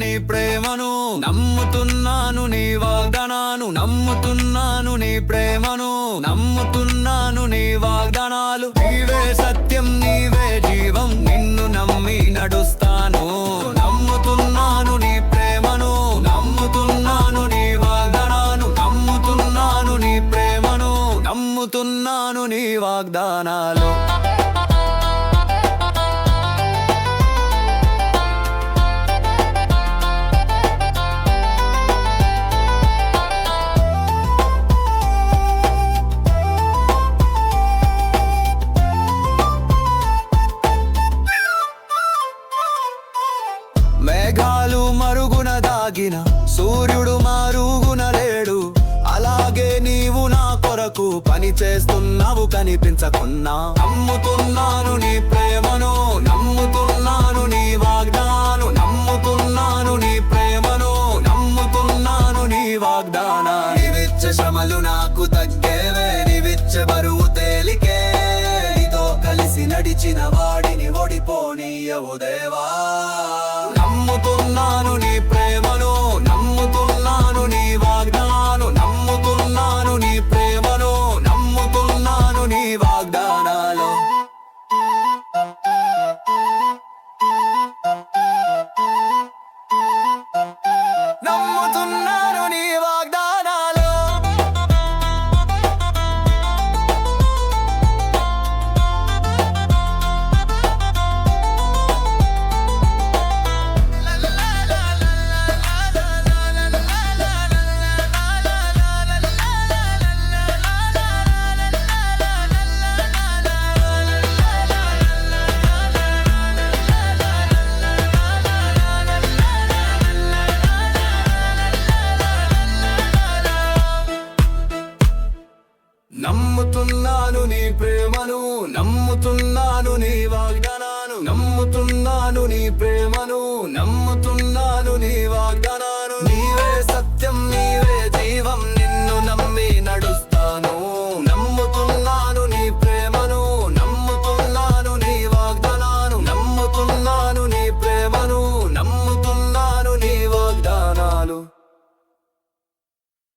నీ ప్రేమను నమ్ముతున్నాను, నీ వాగ్దానాలు నమ్ముతున్నాను, నీ ప్రేమను నమ్ముతున్నాను, నీ వాగ్దానాలు. నీవే సత్యం, నీవే జీవం, నిన్ను నమ్మి నడుస్తాను. నమ్ముతున్నాను నీ ప్రేమను నమ్ముతున్నాను, నీ వాగ్దానాలు నమ్ముతున్నాను, నీ ప్రేమను నమ్ముతున్నాను, నీ వాగ్దానాలు. మేఘాలు మరుగున దాగిన సూర్యుడు మరుగున లేడు, అలాగే నీవు నా కొరకు పని చేస్తున్నావు కనిపించకున్నా. నమ్ముతున్నాను నీ ప్రేమను నమ్ముతున్నాను, నీ వాగ్దానాలు నమ్ముతున్నాను, నీ ప్రేమను నమ్ముతున్నాను, నీ వాగ్దానాలు. నీవిచ్చే శ్రమలు నాకు తగ్గేవే, నీవిచ్చే బరువు తేలికే, నీతో కలిసి నడిచిన వాడిని ఓడిపోనీయవు దేవా. నమ్ముతున్నాను నీ ప్రేమను నమ్ముతున్నాను, నీ వాగ్దానాలు నమ్ముతున్నాను, నీ ప్రేమను నమ్ముతున్నాను, నీ వాగ్దానాలు. నమ్ముతున్నాను నీ వాగ్దానాలు. నమ్ముతున్నాను నీ ప్రేమను నమ్ముతున్నాను, నీ వాగ్దానాలు